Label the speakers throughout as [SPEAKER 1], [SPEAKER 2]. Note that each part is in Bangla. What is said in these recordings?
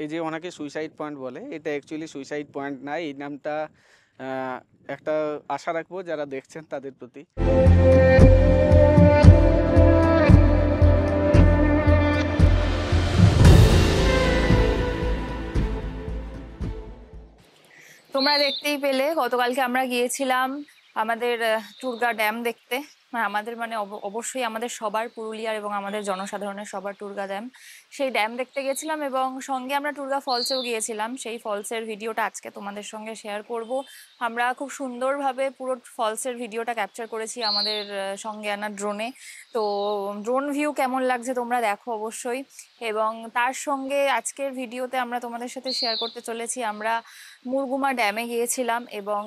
[SPEAKER 1] এই যে অনেকে সুইসাইড পয়েন্ট বলে, এটা অ্যাকচুয়ালি সুইসাইড পয়েন্ট না। এই নামটা একটা আশা রাখবো যারা দেখছেন তাদের প্রতি।
[SPEAKER 2] তোমরা দেখতেই পেলে গতকালকে আমরা গিয়েছিলাম আমাদের টুরগা ড্যাম দেখতে। আমাদের মানে অবশ্যই আমাদের সবার, পুরুলিয়ার এবং আমাদের জনসাধারণের সবার টুরগা ড্যাম। সেই ড্যাম দেখতে গেছিলাম এবং সঙ্গে আমরা টুরগা ফলসেও গিয়েছিলাম। সেই ফলসের ভিডিওটা আজকে তোমাদের সঙ্গে শেয়ার করব। আমরা খুব সুন্দরভাবে পুরো ফলসের ভিডিওটা ক্যাপচার করেছি আমাদের সঙ্গে আনা ড্রোনে। তো ড্রোন ভিউ কেমন লাগছে তোমরা দেখো অবশ্যই। এবং তার সঙ্গে আজকের ভিডিওতে আমরা তোমাদের সাথে শেয়ার করতে চলেছি আমরা মুরগুমা ড্যামে গিয়েছিলাম এবং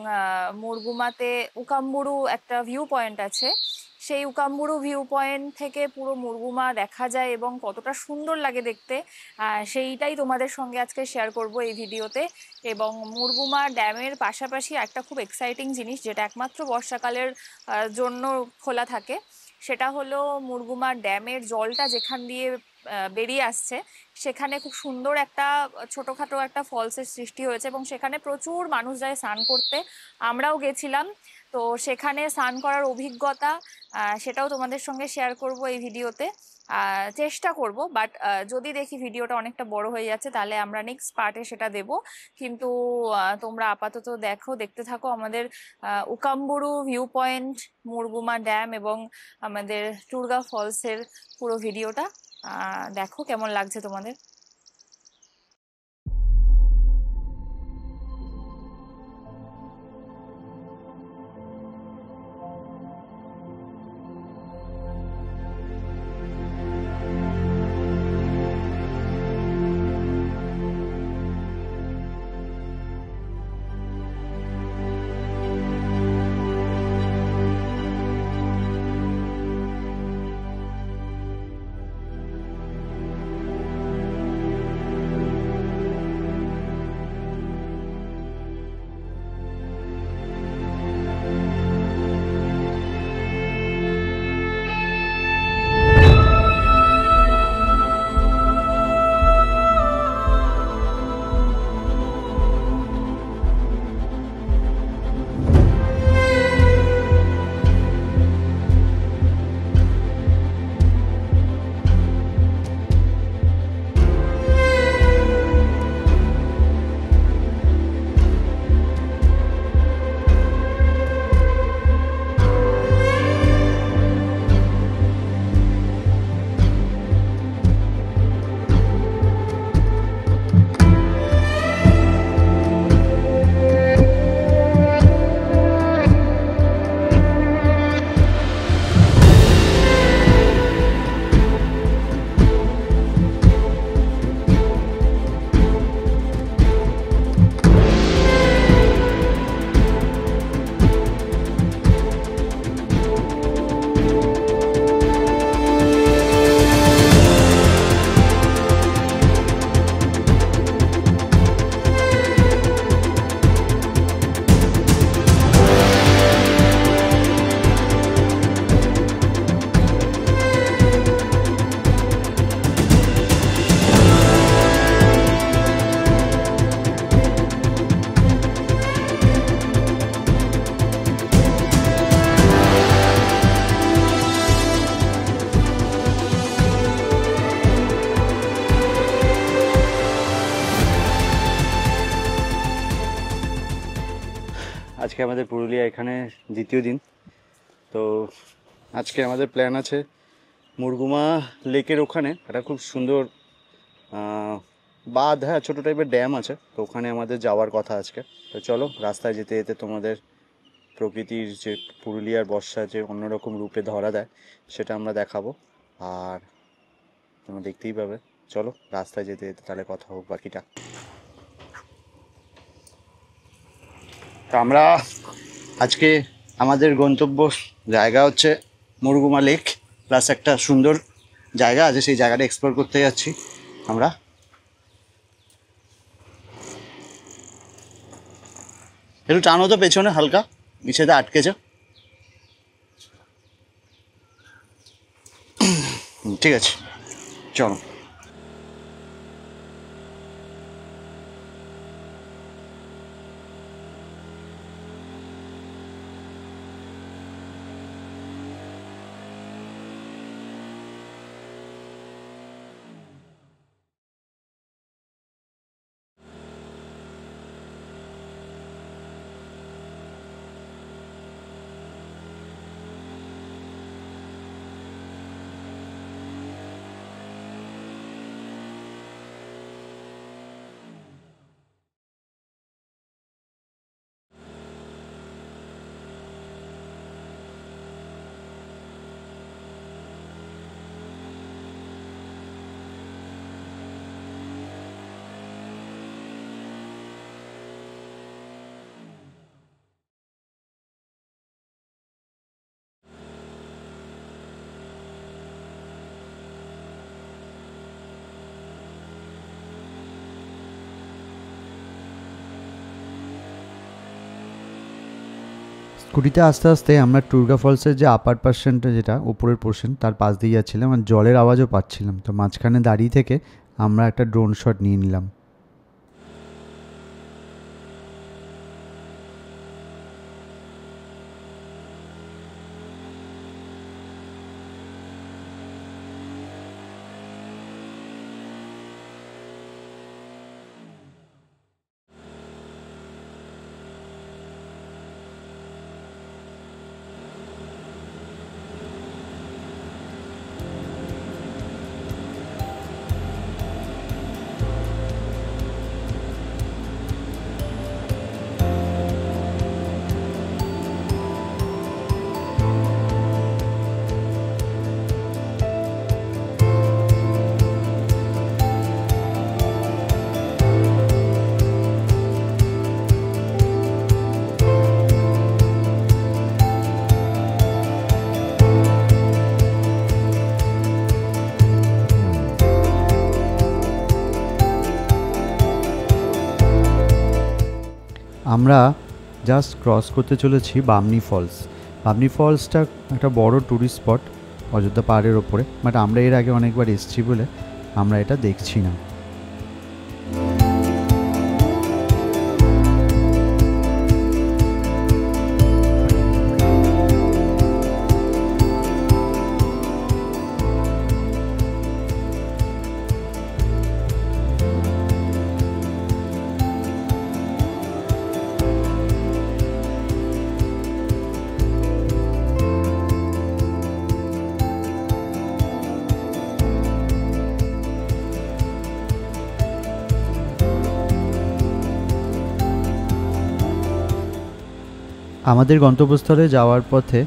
[SPEAKER 2] মুরগুমাতে উকাম্বুরু একটা ভিউ পয়েন্ট আছে। সেই উকাম্বুরু ভিউ পয়েন্ট থেকে পুরো মুরগুমা দেখা যায় এবং কতটা সুন্দর লাগে দেখতে, সেইটাই তোমাদের সঙ্গে আজকে শেয়ার করব এই ভিডিওতে। এবং মুরগুমা ড্যামের পাশাপাশি একটা খুব এক্সাইটিং জিনিস যেটা একমাত্র বর্ষাকালের জন্য খোলা থাকে, সেটা হলো মুরগুমা ড্যামের জলটা যেখান দিয়ে বেরিয়ে আসছে সেখানে খুব সুন্দর একটা ছোটখাটো একটা ফলসের সৃষ্টি হয়েছে এবং সেখানে প্রচুর মানুষ যায় স্নান করতে। আমরাও গেছিলাম। তো সেখানে স্নান করার অভিজ্ঞতা সেটাও তোমাদের সঙ্গে শেয়ার করব এই ভিডিওতে। চেষ্টা করব, বাট যদি দেখি ভিডিওটা অনেকটা বড় হয়ে যাচ্ছে তাহলে আমরা নেক্সট পার্টে সেটা দেব। কিন্তু তোমরা আপাতত দেখতে থাকো আমাদের উকাম্বুরু ভিউ পয়েন্ট, মুরগুমা ড্যাম এবং আমাদের টুরগা ফলসের পুরো ভিডিওটা দেখো কেমন লাগছে তোমাদের।
[SPEAKER 3] আজকে আমাদের পুরুলিয়া এখানে দ্বিতীয় দিন। তো আজকে আমাদের প্ল্যান আছে মুরগুমা লেকের ওখানে একটা খুব সুন্দর বাঁধ, হ্যাঁ ছোটো টাইপের ড্যাম আছে, তো ওখানে আমাদের যাওয়ার কথা আজকে। তো চলো রাস্তায় যেতে যেতে তোমাদের প্রকৃতির যে পুরুলিয়ার বর্ষা যে অন্যরকম রূপে ধরা দেয় সেটা আমরা দেখাবো, আর তোমরা দেখতেই পাবে। চলো রাস্তায় যেতে যেতে তাহলে কথা হোক বাকিটা। তো আমরা আজকে আমাদের গন্তব্য জায়গা হচ্ছে মুরগুমা লেক, প্লাস একটা সুন্দর জায়গা আছে, সেই জায়গাটা এক্সপ্লোর করতে যাচ্ছি আমরা। একটু টানো তো পেছনে, হালকা নিচেতে আটকেছে। ঠিক আছে চলো।
[SPEAKER 4] স্কুটিতে আস্তে আস্তে আমরা টুরগা ফলসের যে আপার পার্সেন্টটা, যেটা উপরের পোর্শন, তার পাশ দিয়ে যাচ্ছিলাম আর জলের আওয়াজও পাচ্ছিলাম। তো মাঝখানে দাঁড়িয়ে থেকে আমরা একটা ড্রোন শট নিয়ে নিলাম। আমরা জাস্ট ক্রস করতে চলেছি বামনি ফলস। বামনি ফলসটা একটা বড় ট্যুরিস্ট স্পট অযোধ্যা পাহাড়ের ওপরে, বাট আমরা এর আগে অনেকবার এসেছি বলে আমরা এটা দেখছি না। আমাদের গন্তব্যস্থলে যাওয়ার পথে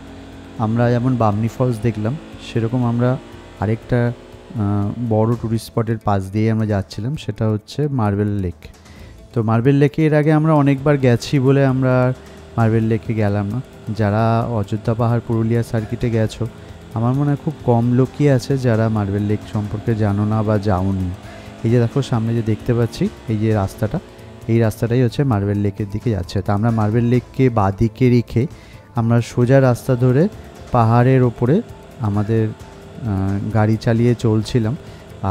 [SPEAKER 4] আমরা যেমন বামনি ফলস দেখলাম, সেরকম আমরা আরেকটা বড় ট্যুরিস্ট স্পটের পাশ দিয়ে আমরা যাচ্ছিলাম, সেটা হচ্ছে মার্বেল লেক। তো মার্বেল লেকে এর আগে আমরা অনেকবার গেছি বলে আমরা মার্বেল লেকে গেলাম না। যারা অযোধ্যা পাহাড় পুরুলিয়া সার্কিটে গেছো, আমার মনে হয় খুব কম লোকই আছে যারা মার্বেল লেক সম্পর্কে জানো না বা যাওনি। এই যে দেখো সামনে যে দেখতে পাচ্ছি এই যে রাস্তাটা, এই রাস্তাটাই হচ্ছে মার্বেল লেকের দিকে যাচ্ছে। তা আমরা মার্বেল লেককে বাঁদিকে রেখে আমরা সোজা রাস্তা ধরে পাহাড়ের ওপরে আমাদের গাড়ি চালিয়ে চলছিলাম।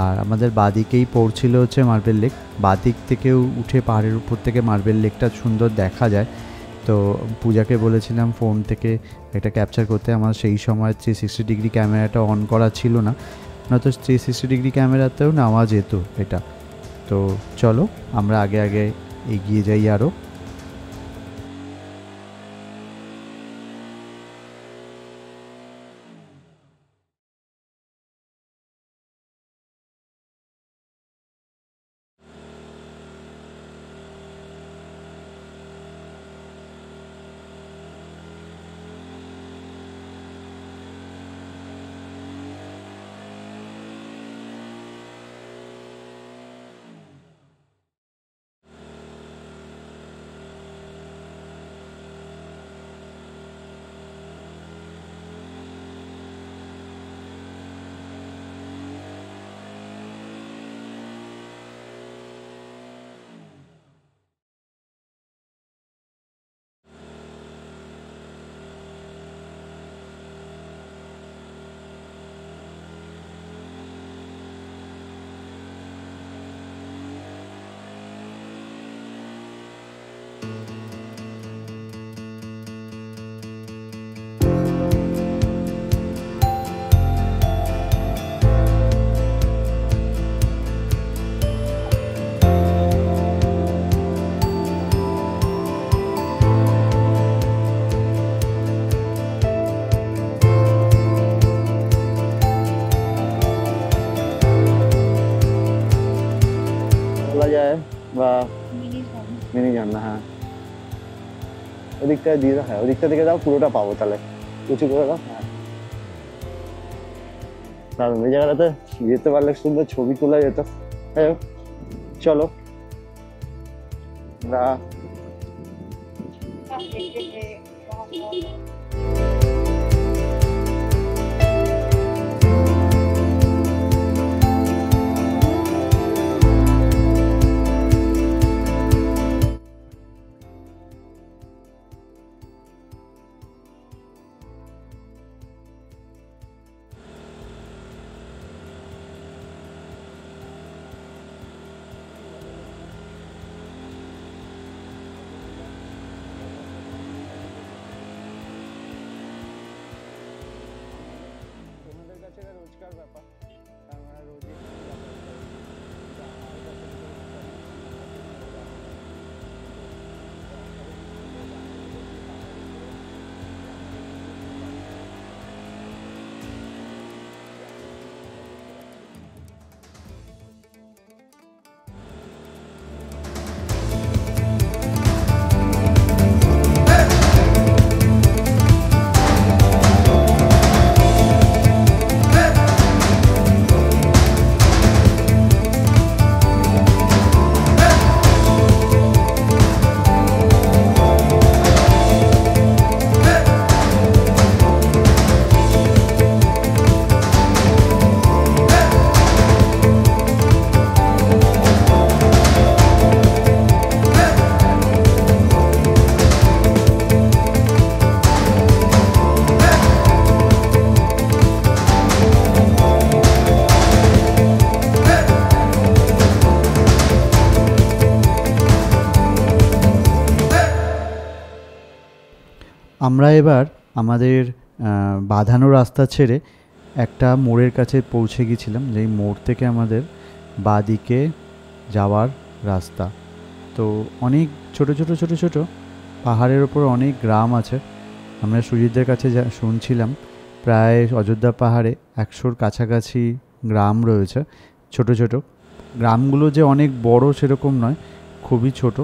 [SPEAKER 4] আর আমাদের বাঁদিকেই পড়ছিল হচ্ছে মার্বেল লেক। বাঁদিক থেকেও উঠে পাহাড়ের উপর থেকে মার্বেল লেকটা সুন্দর দেখা যায়। তো পূজাকে বলেছিলাম ফোন থেকে এটা ক্যাপচার করতে। আমার সেই সময় 360 ডিগ্রি ক্যামেরাটা অন করা ছিল না, নয়তো 360 ডিগ্রি ক্যামেরাতেও নেওয়া যেত এটা। তো চলো আমরা আগে আগে এগিয়ে যাই আরও।
[SPEAKER 3] বলা যায় বা মিনি ঝর্ণা, হ্যাঁ ওদিকটা দিয়ে দাও। হ্যাঁ ওদিকটা থেকে দাও, পুরোটা পাবো তাহলে। উঁচু করে দাও। হ্যাঁ দারুণ, এই জায়গাটাতে যেতে পারলে সুন্দর ছবি তোলা যেত। চলো আমরা
[SPEAKER 1] রোজকার ব্যাপার, আমরা রোজই যাতায়াত করি। কিন্তু আমার কাছে তো
[SPEAKER 4] আমরা এবার আমাদের বাঁধানো রাস্তা ছেড়ে একটা মোড়ের কাছে পৌঁছে গেছিলাম, যেই মোড় থেকে আমাদের বাঁদিকে যাওয়ার রাস্তা। তো অনেক ছোট ছোট ছোট ছোট পাহাড়ের ওপর অনেক গ্রাম আছে। আমরা সুজিতদের কাছে শুনছিলাম প্রায় অযোধ্যা পাহাড়ে 100-র কাছাকাছি গ্রাম রয়েছে। ছোট ছোট গ্রামগুলো যে অনেক বড় সেরকম নয়, খুবই ছোট,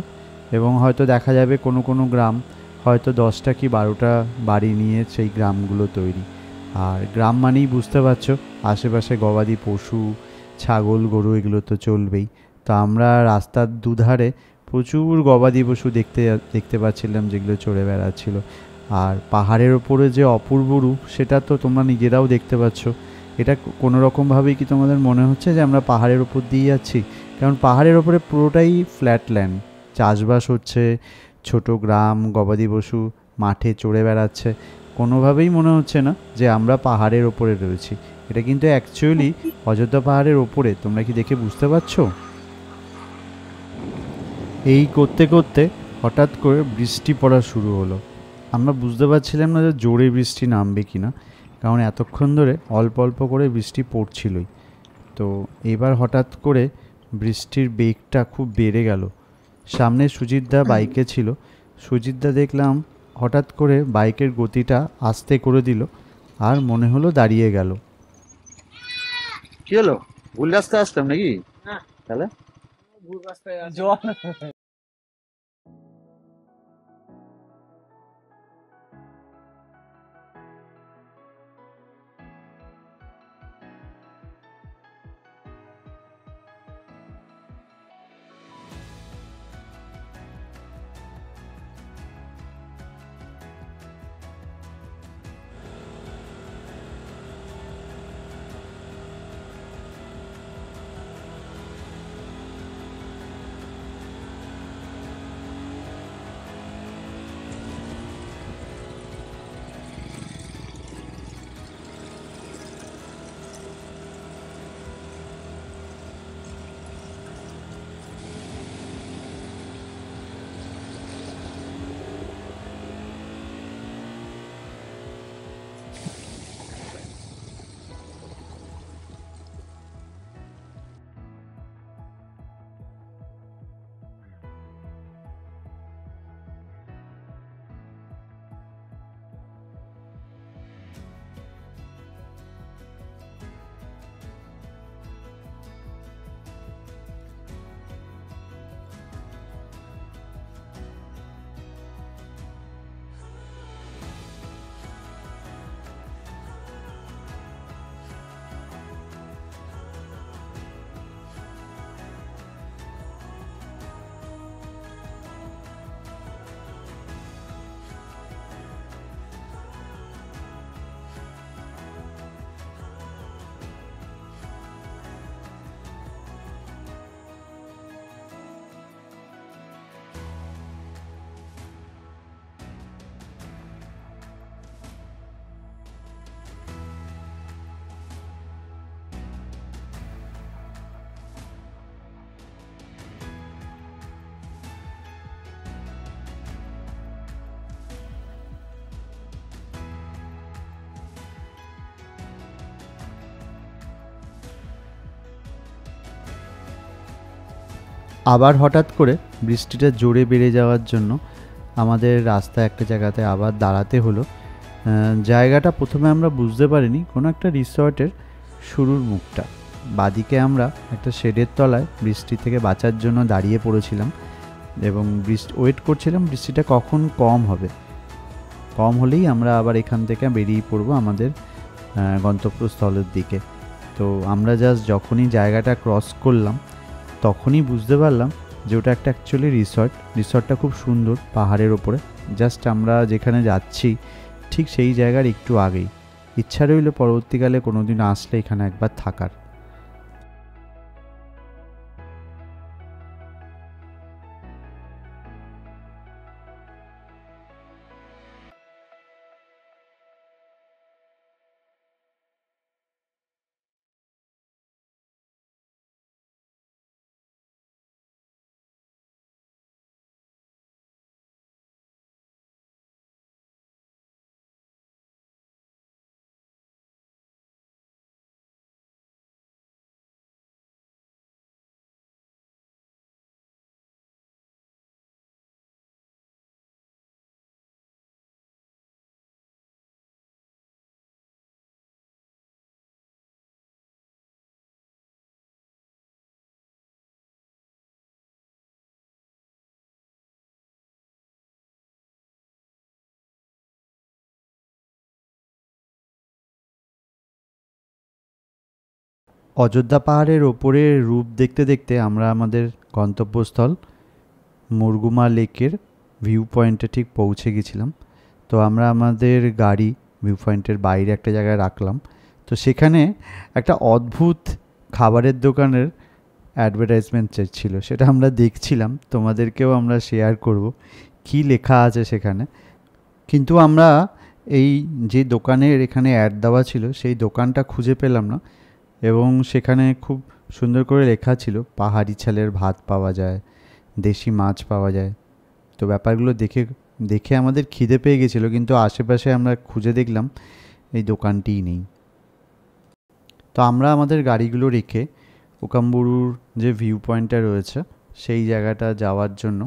[SPEAKER 4] এবং হয়তো দেখা যাবে কোনো কোনো গ্রাম হয়তো 10টা কি 12টা বাড়ি নিয়ে সেই গ্রামগুলো তৈরি। আর গ্রাম মানেই বুঝতে পারছো আশেপাশে গবাদি পশু, ছাগল গরু এগুলো তো চলবেই। তো আমরা রাস্তার দুধারে প্রচুর গবাদি পশু দেখতে পাচ্ছিলাম, যেগুলো চড়ে বেড়াচ্ছিল। আর পাহাড়ের ওপরে যে অপূর্ব রূপ সেটা তো তোমরা নিজেরাও দেখতে পাচ্ছ। এটা কোনো রকমভাবেই কি তোমাদের মনে হচ্ছে যে আমরা পাহাড়ের ওপর দিয়ে যাচ্ছি? কারণ পাহাড়ের ওপরে পুরোটাই ফ্ল্যাট ল্যান্ড, চাষবাস হচ্ছে, ছোট গ্রাম, গবাদি পশু মাঠে চড়ে বেড়াচ্ছে। কোনোভাবেই মনে হচ্ছে না যে আমরা পাহাড়ের ওপরে রয়েছি। এটা কিন্তু অ্যাকচুয়ালি অযোধ্যা পাহাড়ের ওপরে। তোমরা কি দেখে বুঝতে পারছো? এই করতে করতে হঠাৎ করে বৃষ্টি পড়া শুরু হলো। আমরা বুঝতে পারছিলাম না যে জোরে বৃষ্টি নামবে কি না, কারণ এতক্ষণ ধরে অল্প অল্প করে বৃষ্টি পড়ছিলই। তো এবার হঠাৎ করে বৃষ্টির বেগটা খুব বেড়ে গেল। সামনে সুজিতদা বাইকে ছিল। সুজিতদা দেখলাম হঠাৎ করে বাইকের গতিটা আস্তে করে দিল, আর মনে হলো দাঁড়িয়ে গেল।
[SPEAKER 3] কি হলো, ভুল রাস্তায় আসতাম নাকি? তাহলে
[SPEAKER 1] ভুল রাস্তায় জল
[SPEAKER 4] আবার হঠাৎ করে বৃষ্টিটা জোরে বেড়ে যাওয়ার জন্য আমাদের রাস্তায় একটা জায়গাতে আবার দাঁড়াতে হলো। জায়গাটা প্রথমে আমরা বুঝতে পারিনি, কোনো একটা রিসর্টের শুরুর মুখটা। বাদিকে আমরা একটা শেডের তলায় বৃষ্টি থেকে বাঁচার জন্য দাঁড়িয়ে পড়েছিলাম এবং ওয়েট করছিলাম বৃষ্টিটা কখন কম হবে। কম হলেই আমরা আবার এখান থেকে বেরিয়ে পড়বো আমাদের গন্তব্যস্থলের দিকে। তো আমরা জাস্ট যখনই জায়গাটা ক্রস করলাম তখনই বুঝতে পারলাম যে ওটা একটা অ্যাকচুয়ালি রিসর্টটা খুব সুন্দর পাহাড়ের ওপরে। জাস্ট আমরা যেখানে যাচ্ছি ঠিক সেই জায়গার একটু আগেই। ইচ্ছা রইল পরবর্তীকালে কোনো দিন আসলে এখানে একবার থাকার। অযোধ্যা পাহাড়ের ওপরের রূপ দেখতে দেখতে আমরা আমাদের গন্তব্যস্থল মুরগুমা লেকের ভিউ পয়েন্টে ঠিক পৌঁছে গেছিলাম। তো আমরা আমাদের গাড়ি ভিউ পয়েন্টের বাইরে একটা জায়গায় রাখলাম। তো সেখানে একটা অদ্ভুত খাবারের দোকানের অ্যাডভার্টাইজমেন্ট ছিল, সেটা আমরা দেখছিলাম, তোমাদেরকেও আমরা শেয়ার করব কি লেখা আছে সেখানে। কিন্তু আমরা এই যে দোকানের এখানে অ্যাড দেওয়া ছিল সেই দোকানটা খুঁজে পেলাম না, এবং সেখানে খুব সুন্দর করে লেখা ছিল পাহাড়ি ছেলের ভাত পাওয়া যায়, দেশি মাছ পাওয়া যায়। তো ব্যাপারগুলো দেখে দেখে আমাদের খিদে পেয়ে গেছিলো, কিন্তু আশেপাশে আমরা খুঁজে দেখলাম এই দোকানটিই নেই। তো আমরা আমাদের গাড়িগুলো রেখে ওকাম্বুরুর যে ভিউ পয়েন্টটা রয়েছে সেই জায়গাটা যাওয়ার জন্য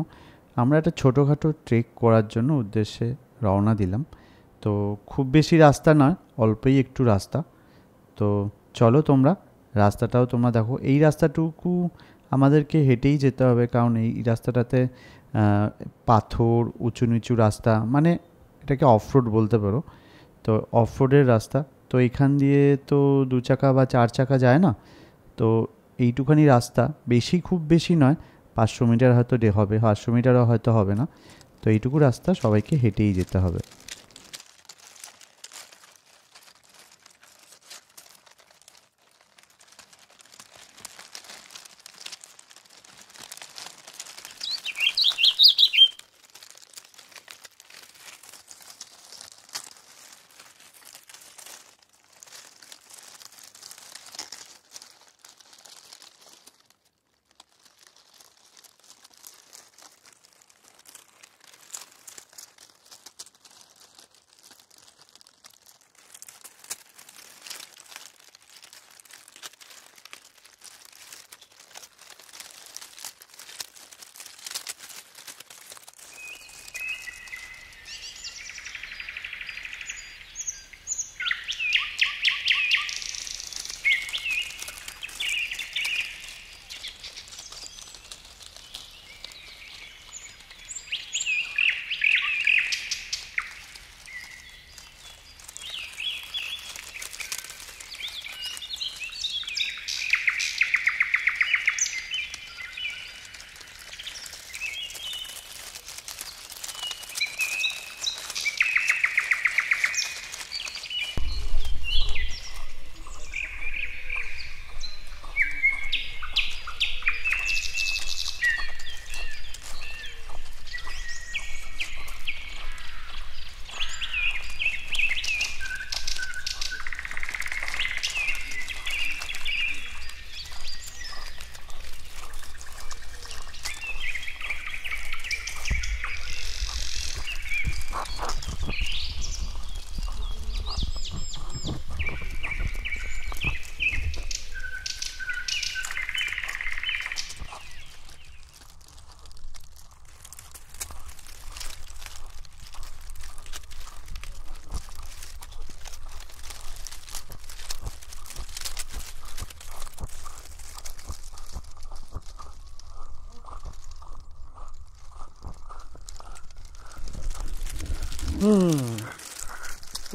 [SPEAKER 4] আমরা একটা ছোটোখাটো ট্রেক করার জন্য উদ্দেশ্যে রওনা দিলাম। তো খুব বেশি রাস্তা নয়, অল্পই একটু রাস্তা। তো চলো তোমরা রাস্তাটাও তোমরা দেখো। এই রাস্তাটুকু আমাদেরকে হেঁটেই যেতে হবে, কারণ এই রাস্তাটাতে পাথর, উঁচু নিচু রাস্তা, মানে এটাকে অফ রোড বলতে পারো। তো অফ রোডের রাস্তা, তো এখান দিয়ে তো 2 চাকা বা 4 চাকা যায় না। তো এইটুখানি রাস্তা, খুব বেশি নয়, 500 মিটার হয়তো হবে, 500 মিটারও হয়তো হবে না। তো এইটুকু রাস্তা সবাইকে হেঁটেই যেতে হবে।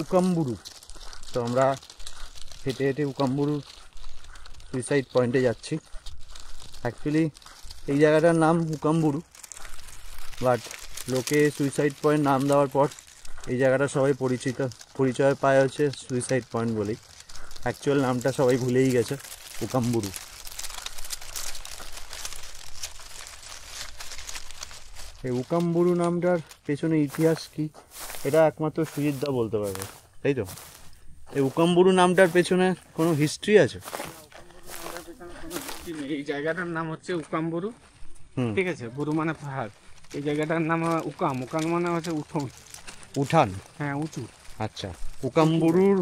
[SPEAKER 3] উকাম্বুরু। তো আমরা হেঁটে হেঁটে উকাম্বুরু সুইসাইড পয়েন্টে যাচ্ছি। অ্যাকচুয়ালি এই জায়গাটার নাম উকাম্বুরু, বাট লোকে সুইসাইড পয়েন্ট নাম দেওয়ার পর এই জায়গাটা সবাই পরিচয় পায় হচ্ছে সুইসাইড পয়েন্ট বলেই। অ্যাকচুয়াল নামটা সবাই ভুলেই গেছে, উকাম্বুরু। এই উকাম্বুরু নামটার পেছনে ইতিহাস কি এটা একমাত্র সুজিতদা বলতে পারবে, তাই তো? এই উকাম্বুরু নামটার পেছনে কোনো হিস্ট্রি আছে?
[SPEAKER 1] এই জায়গাটার নাম হচ্ছে উকাম্বুরু,
[SPEAKER 3] হুম।
[SPEAKER 1] ঠিক আছে? বুরু মানে পাহাড়, এই জায়গাটার নাম উকাম, উকাম মানে হচ্ছে উঠোন,
[SPEAKER 3] উঠান।
[SPEAKER 1] হ্যাঁ উঁচু।
[SPEAKER 3] আচ্ছা, উকাম্বুরুর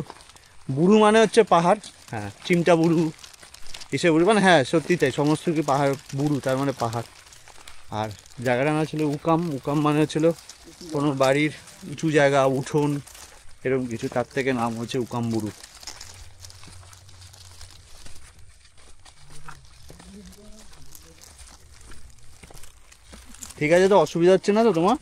[SPEAKER 3] বুরু মানে হচ্ছে পাহাড়, হ্যাঁ, চিমটা বুরু এসে বুরু মানে, হ্যাঁ সত্যি তাই, সমস্ত কি পাহাড়, বুরু তার মানে পাহাড়। আর জায়গাটার নাম ছিল উকাম, উকাম মানে হচ্ছিল কোনো বাড়ির উঁচু জায়গা, উঠোন এরকম কিছু, তার থেকে নাম হচ্ছে উকাম্বুরু। ঠিক আছে, তো অসুবিধা হচ্ছে না তো তোমার?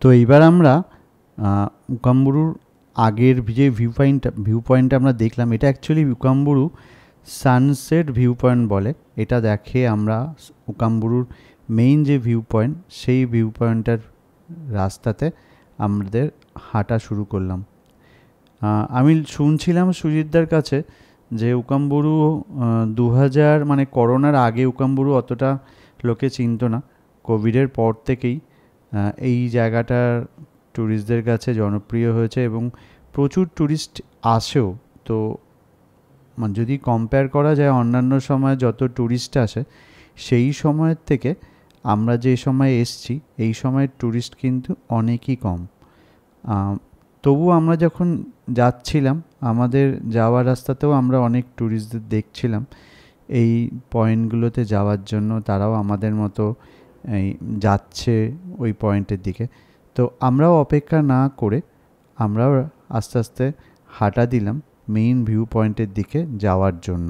[SPEAKER 4] তো এইবার আমরা উকাম্বুরুর আগের যে ভিউ পয়েন্টটা আমরা দেখলাম, এটা অ্যাকচুয়ালি উকাম্বুরু সানসেট ভিউ পয়েন্ট বলে। এটা দেখে আমরা উকাম্বুরুর মেইন যে ভিউ পয়েন্ট, সেই ভিউ পয়েন্টটার রাস্তাতে আমাদের হাঁটা শুরু করলাম। আমি শুনছিলাম সুজিতদার কাছে যে উকাম্বুরু 2000 মানে করোনার আগে উকাম্বুরু অতটা লোকে চিনতো না। কোভিডের পর থেকেই এই জায়গাটা ট্যুরিস্টদের কাছে জনপ্রিয় হয়েছে এবং প্রচুর ট্যুরিস্ট আসেও। তো মানে যদি কম্পেয়ার করা যায় অন্যান্য সময় যত ট্যুরিস্ট আসে, সেই সময়ের থেকে আমরা যে সময় এসছি এই সময়ের ট্যুরিস্ট কিন্তু অনেকই কম। তবু আমরা যখন যাচ্ছিলাম, আমাদের যাওয়ার রাস্তাতেও আমরা অনেক ট্যুরিস্টদের দেখছিলাম এই পয়েন্টগুলোতে যাওয়ার জন্য। তারাও আমাদের মতো এই যাচ্ছে ওই পয়েন্টের দিকে। তো আমরাও অপেক্ষা না করে আমরাও আস্তে আস্তে হাঁটা দিলাম মেইন ভিউ পয়েন্টের দিকে যাওয়ার জন্য।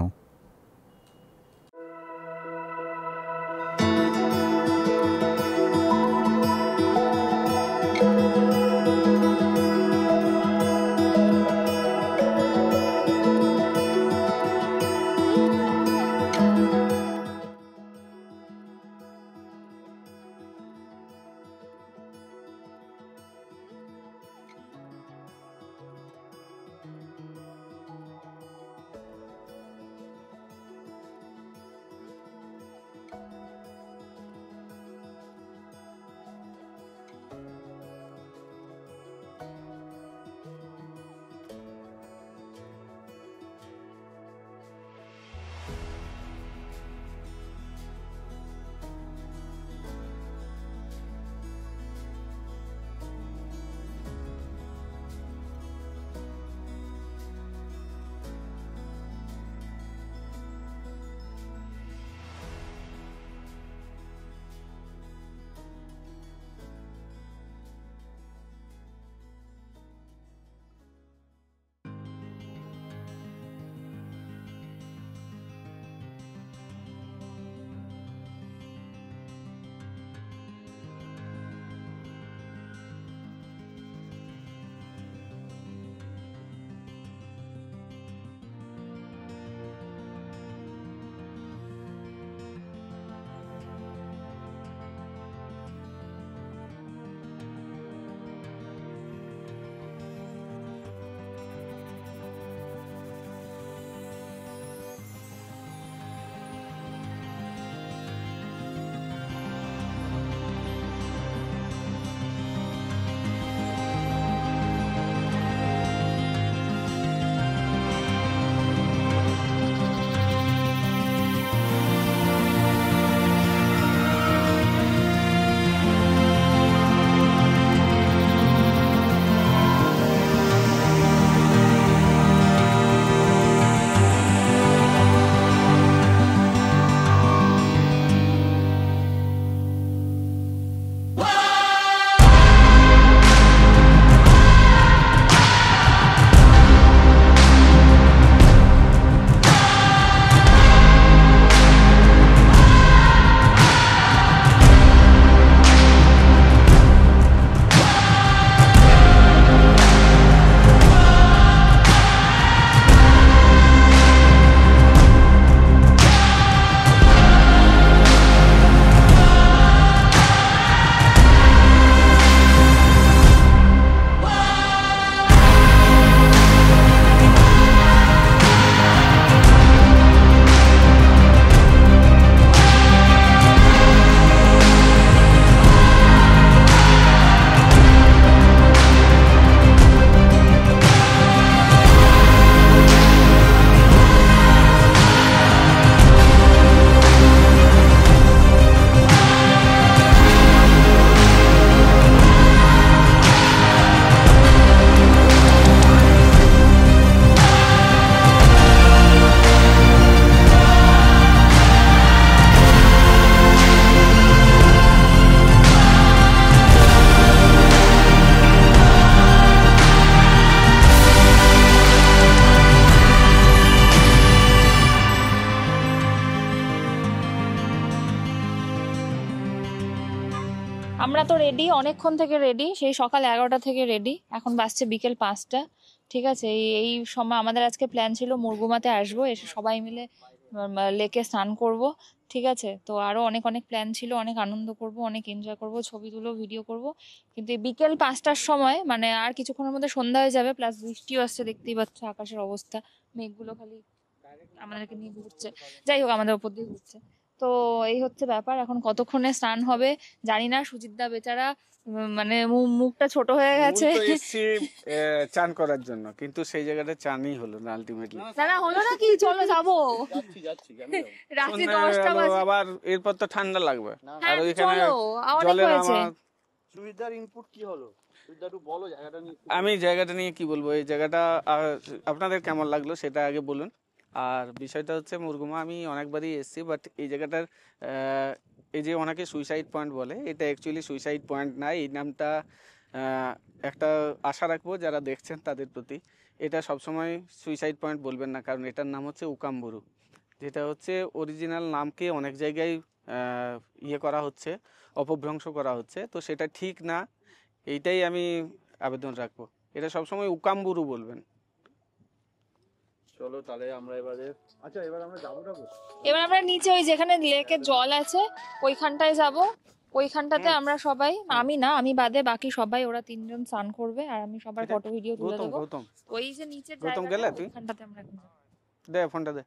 [SPEAKER 2] আমরা তো রেডি, অনেকক্ষণ থেকে রেডি, সেই সকাল 11টা থেকে রেডি, এখন বাজছে বিকেল 5টা। ঠিক আছে, এই সময় আমাদের আজকে প্ল্যান ছিল মুরগুমাতে আসবো, এসে সবাই মিলে লেকে স্নান করব। ঠিক আছে, তো আরো অনেক অনেক প্ল্যান ছিল, অনেক আনন্দ করব, অনেক এনজয় করব, ছবি তুলো, ভিডিও করব। কিন্তু এই বিকেল 5টার সময় মানে আর কিছুক্ষণের মধ্যে সন্ধ্যা হয়ে যাবে, প্লাস বৃষ্টিও আসছে, দেখতেই পাচ্ছ আকাশের অবস্থা, মেঘগুলো খালি আমাদেরকে নিয়ে ঘুরছে, যাই হোক আমাদের উপর দিয়ে ঘুরছে। তো এই হচ্ছে ব্যাপার, এখন কতক্ষণে স্নান হবে জানি না। সুজিতদা বেচারা মানে মুখটা ছোট হয়ে গেছে।
[SPEAKER 1] মূল তো এসছি চান করার জন্য, কিন্তু সেই জায়গাটা চানই হলো না আলটিমেটলি।
[SPEAKER 2] না না হলো না কি, চলো যাবো, রাত্রি 10টা বাজে।
[SPEAKER 1] আবার এরপর তো ঠান্ডা লাগবে, আর
[SPEAKER 2] হ্যাঁ
[SPEAKER 1] ওইখানে
[SPEAKER 2] চলো, অনেক
[SPEAKER 1] জলের
[SPEAKER 2] হয়েছে।
[SPEAKER 1] আমার
[SPEAKER 3] সুবিধার ইনপুট কি হলো? সুবিধা একটু বলো জায়গাটা নিয়ে।
[SPEAKER 1] আমি জায়গাটা নিয়ে কি বলবো, এই জায়গাটা আপনাদের কেমন লাগলো সেটা আগে বলুন। আর বিষয়টা হচ্ছে মুরগুমা আমি অনেকবারই এসেছি, বাট এই জায়গাটার এই যে অনেকে সুইসাইড পয়েন্ট বলে, এটা অ্যাকচুয়ালি সুইসাইড পয়েন্ট না। এই নামটা একটা আশা রাখবো যারা দেখছেন তাদের প্রতি, এটা সবসময় সুইসাইড পয়েন্ট বলবেন না, কারণ এটার নাম হচ্ছে উকাম্বুরু, যেটা হচ্ছে অরিজিনাল নামকে অনেক জায়গায় ইয়ে করা হচ্ছে, অপভ্রংশ করা হচ্ছে, তো সেটা ঠিক না। এইটাই আমি আবেদন রাখবো, এটা সবসময় উকাম্বুরু বলবেন।
[SPEAKER 3] চলো তাহলে আমরা এবারে, আচ্ছা এবার আমরা যাবোটা কোথায়?
[SPEAKER 2] এবার আমরা নিচে ওই যেখানে লেকের জল আছে ওইখানটায় যাব, ওইখানটাতে আমরা সবাই, আমি না আমি বাদে বাকি সবাই, ওরা 3জন স্নান করবে আর আমি সবার ফটো ভিডিও তুলে
[SPEAKER 1] গৌতম
[SPEAKER 2] দেবো।
[SPEAKER 1] গৌতম
[SPEAKER 2] ওই যে নিচের
[SPEAKER 1] গৌতম
[SPEAKER 2] জায়গাটা
[SPEAKER 1] গেলে তুই?
[SPEAKER 2] ওইখানটাতে আমরা এখন যাবো।
[SPEAKER 1] দে ফোনটা দে।